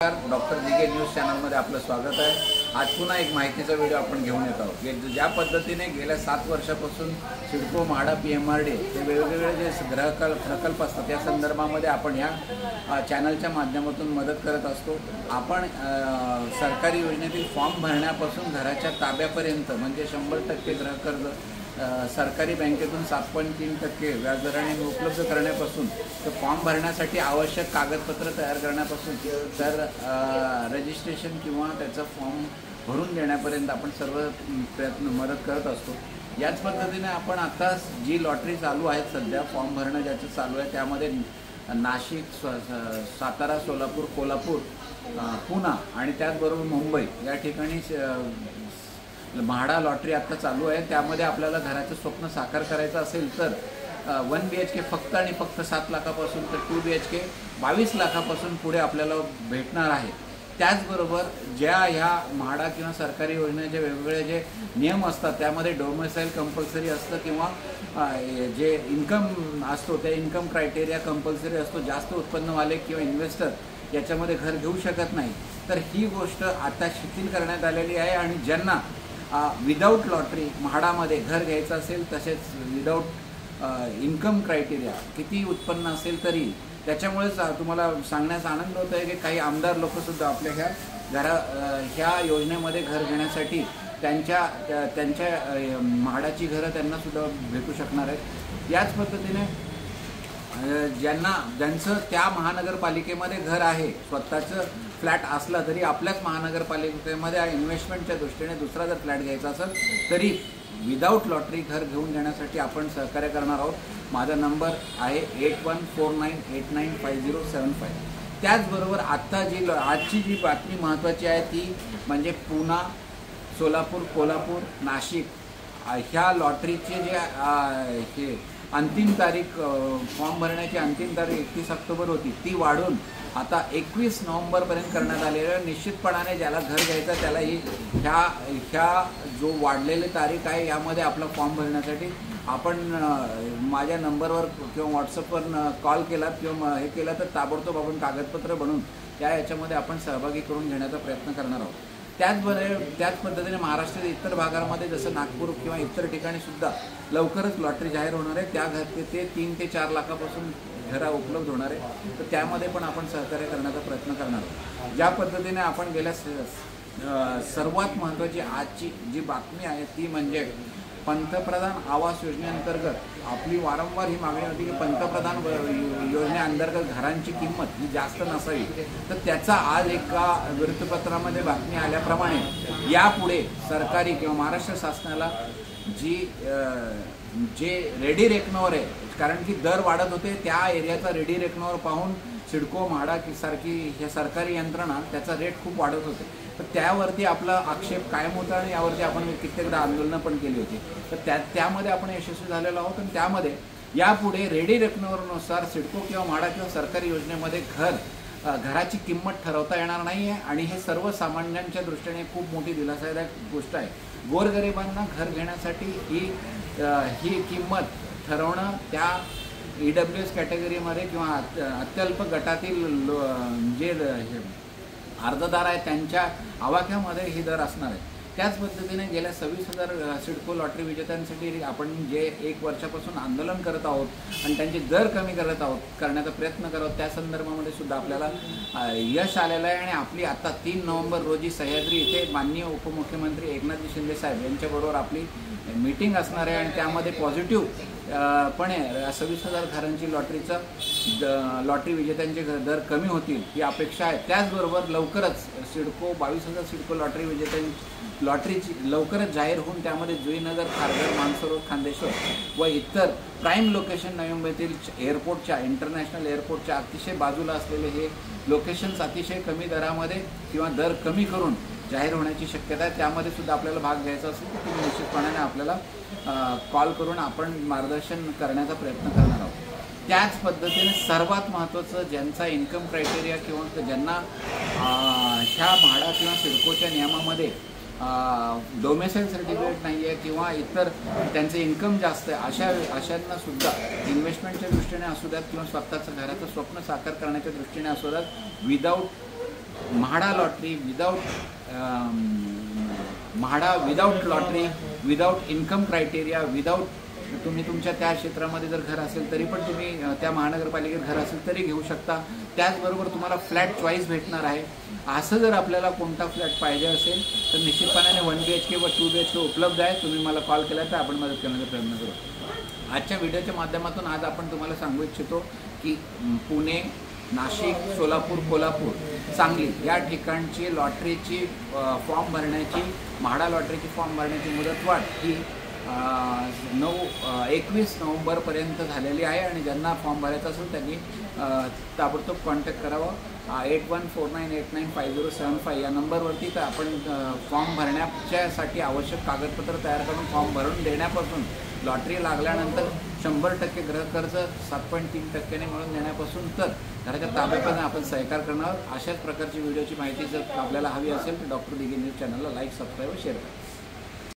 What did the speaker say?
Doctor दिगे news चॅनलमध्ये आपलं स्वागत आहे। आज पुन्हा एक माहितीचा व्हिडिओ आपण घेऊन येत आहोत। ज्या पद्धतीने गेल्या 7 वर्षापासून सिडको म्हाडा PMRD हे वेगवेगळे जे प्रकल्प असतात त्या संदर्भामध्ये आपण या चॅनलच्या माध्यमातून मदत करत असतो। आपण सरकारी योजनेतील फॉर्म भरण्यापासून घराच्या ताब्यापर्यंत म्हणजे 100% गृहकर्ज सरकारी बँकेतून 7.3% व्याजदराने उपलब्ध करण्यापासून तर फॉर्म भरण्यासाठी आवश्यक कागदपत्र तयार करण्यापासून तर रजिस्ट्रेशन किंवा त्याचा फॉर्म भरून देण्यापर्यंत आपण सर्व प्रयत्न मदत करत असतो। याच पद्धतीने आपण आता जी लॉटरी चालू आहे सध्या फॉर्म भरणं ज्याचं चालू आहे त्यामध्ये नाशिक, सातारा, सोलापूर, कोल्हापूर, पुणे आणि त्याचबरोबर मुंबई या ठिकाणी म्हाडा लॉटरी आता चालू आहे। त्यामध्ये आपल्याला घराचं स्वप्न साकार करायचं असेल तर 1 BHK फक्त आणि फक्त 7 लाखापासून तर 2 BHK 22 लाखापासून पुढे आपल्याला भेटणार आहे। त्याचबरोबर ज्या ह्या म्हाडा किंवा सरकारी योजनेचे वेगवेगळे जे नियम असतात त्यामध्ये डोमेसाईल कंपल्सरी असतं किंवा जे इन्कम असतो त्या इन्कम क्रायटेरिया कंपल्सरी असतो। जास्त उत्पन्नवाले किंवा इन्व्हेस्टर याच्यामध्ये घर घेऊ शकत नाही। तर ही गोष्ट आता शिथिल करण्यात आलेली आहे आणि ज्यांना विदाऊट लॉटरी म्हाडामध्ये घर घ्यायचं असेल तसेच विदाऊट इन्कम क्रायटेरिया किती उत्पन्न असेल तरी त्याच्यामुळेच तुम्हाला सांगण्याचा आनंद होत आहे की काही आमदार लोकसुद्धा आपल्या ह्या योजनेमध्ये घर घेण्यासाठी त्यांच्या म्हाडाची घरं त्यांनासुद्धा भेटू शकणार आहेत। याच पद्धतीने ज्यांचं त्या महानगरपालिकेमध्ये घर आहे स्वतःचं फ्लॅट असला तरी आपल्याच महानगरपालिकेमध्ये इन्व्हेस्टमेंटच्या दृष्टीने दुसरा जर फ्लॅट घ्यायचा असेल तरी विदाऊट लॉटरी घर घेऊन देण्यासाठी आपण सहकार्य करणार आहोत। माझा नंबर आहे 8149895075। त्याचबरोबर आजची जी बातमी महत्त्वाची आहे ती म्हणजे पुणे, सोलापूर, कोल्हापूर, नाशिक ह्या लॉटरीचे जे हे अंतिम तारीख फॉर्म भरण्याची अंतिम तारीख 31 ऑक्टोबर होती ती वाढून आता 21 नोव्हेंबरपर्यंत करण्यात आलेली आहे। निश्चितपणाने ज्याला घर घ्यायचं त्याला ह्या जो वाढलेली तारीख आहे यामध्ये आपला फॉर्म भरण्यासाठी आपण माझ्या नंबरवर किंवा व्हॉट्सअपवर कॉल केला किंवा हे केलं तर ताबडतोब आपण कागदपत्र बनवून याच्यामध्ये आपण सहभागी करून घेण्याचा प्रयत्न करणार आहोत। त्याच पद्धतीने महाराष्ट्रातील इतर भागांमध्ये जसं नागपूर किंवा इतर ठिकाणी सुद्धा लवकरच लॉटरी जाहीर होणार आहे। त्या ते 3 ते 4 लाखापासून घरा उपलब्ध होणार आहे। तर त्यामध्ये पण आपण सहकार्य करण्याचा प्रयत्न करणार आहोत। ज्या पद्धतीने आपण गेल्या सर्वात महत्त्वाची आजची जी बातमी आहे ती म्हणजे पंतप्रधान आवास योजनेअंतर्गत आपली वारंवार ही मागणी होती की पंतप्रधान योजनेअंतर्गत घरांची किंमत ही जास्त नसावी। तर त्याचा आज एका वृत्तपत्रामध्ये बातमी आल्याप्रमाणे यापुढे सरकारी किंवा महाराष्ट्र शासनाला जे रेडी रेकनवर आहे कारण की दर वाढत होते त्या एरियाचा रेडी रेकनवर पाहून सिडको म्हाडा सारखी हे सरकारी यंत्रणा त्याचा रेट खूप वाढत होते। तर त्यावरती आपला आक्षेप कायम होता आणि यावरती आपण कित्येकदा आंदोलनं पण केली होती। तर त्यामध्ये आपण यशस्वी झालेलो आहोत आणि त्यामध्ये यापुढे रेडी रेकनवरनुसार सिडको किंवा म्हाडा किंवा सरकारी योजनेमध्ये घराची किंमत ठरवता येणार नाही आहे आणि हे सर्वसामान्यांच्या दृष्टीने खूप मोठी दिलासादायक गोष्ट आहे। गोरगरिबांना घर घेण्यासाठी ही किंमत ठरवणं त्या EWS कॅटेगरीमध्ये किंवा अत्यल्प गटातील जे अर्जदार आहे त्यांच्या आवाक्यामध्ये ही दर असणार आहे। त्याच पद्धतीने गेल्या 26,000 सिडको लॉटरी विजेत्यांसाठी आपण जे 1 वर्षापासून आंदोलन करत आहोत आणि त्यांचे दर कमी करण्याचा प्रयत्न करत आहोत त्या संदर्भामध्ये सुद्धा आपल्याला यश आलेलं आहे। आणि आपली आता 3 नोव्हेंबर रोजी सह्याद्री इथे माननीय उपमुख्यमंत्री एकनाथ शिंदे साहेब यांच्याबरोबर आपली मीटिंग असणार आहे आणि त्यामध्ये पॉझिटिव्हपणे 26,000 घरांची लॉटरी विजेत्यांचे दर कमी होतील ही अपेक्षा आहे। त्याचबरोबर लवकरच 22,000 सिडको लॉटरी लॉटरीची लवकरच जाहीर होऊन त्यामध्ये जुईनगर, खारघर, मानसरोवर, खांदेश्वर व इतर प्राईम लोकेशन नवी मुंबईतील एअरपोर्टच्या इंटरनॅशनल एअरपोर्टच्या अतिशय बाजूला असलेले हे लोकेशन्स अतिशय कमी दरामध्ये किंवा दर कमी करून जाहीर होण्याची शक्यता आहे। त्यामध्ये सुद्धा आपल्याला भाग घ्यायचा असेल तर तुम्ही निश्चितपणाने आपल्याला कॉल करून आपण मार्गदर्शन करण्याचा प्रयत्न करणार आहोत। त्याच पद्धतीने सर्वात महत्त्वाचं ज्यांचा इन्कम क्रायटेरिया किंवा ज्यांना ह्या म्हाडा किंवा सिडकोच्या नियमामध्ये डोमेसाईल सर्टिफिकेट नाही आहे किंवा इतर त्यांचे इन्कम जास्त आहे अशांना सुद्धा इन्व्हेस्टमेंटच्या दृष्टीने असू द्यात किंवा स्वतःचं घराचं स्वप्न साकार करण्याच्या दृष्टीने असू द्यात without MHADA lottery MHADA without lottery, without income criteria, without तुम्ही तुमच्या त्या क्षेत्रामध्ये जर घर असेल तरी पण तुम्ही त्या महानगरपालिकेत घर असेल तरी घेऊ शकता. त्याचबरोबर तुम्हाला फ्लॅट चॉईस भेटणार आहे. असं जर आपल्याला कोणता फ्लॅट पाहिजे असेल तर निश्चितपणाने 1 BHK व 2 BHK उपलब्ध आहे. तुम्ही मला कॉल केला तर आपण मदत करण्याचा प्रयत्न करू. आजच्या व्हिडिओच्या माध्यमातून आज आपण तुम्हाला सांगू इच्छितो की पुणे, नाशिक, सोलापूर, कोल्हापूर, सांगली या ठिकाणची लॉटरीची फॉर्म भरण्याची, म्हाडा लॉटरीची फॉर्म भरण्याची मुदतवाढ ही 21 नोव्हेंबरपर्यंत झालेली आहे. आणि ज्यांना फॉर्म भरायचा असेल त्यांनी ताबडतोब कॉन्टॅक्ट करावं. 8149895075 या नंबरवरती. तर आपण फॉर्म भरण्याच्यासाठी आवश्यक कागदपत्र तयार करून फॉर्म भरून देण्यापासून, लॉटरी लागल्यानंतर 100% गृहकर्ज 7.3% मिळून देण्यापासून तर घराच्या ताब्यात आपण सहकार करणार. अशाच प्रकारची व्हिडिओची माहिती जर आपल्याला हवी असेल तर डॉक्टर दिघे न्यूज चॅनलला लाईक, सबस्क्राईब व शेअर करा.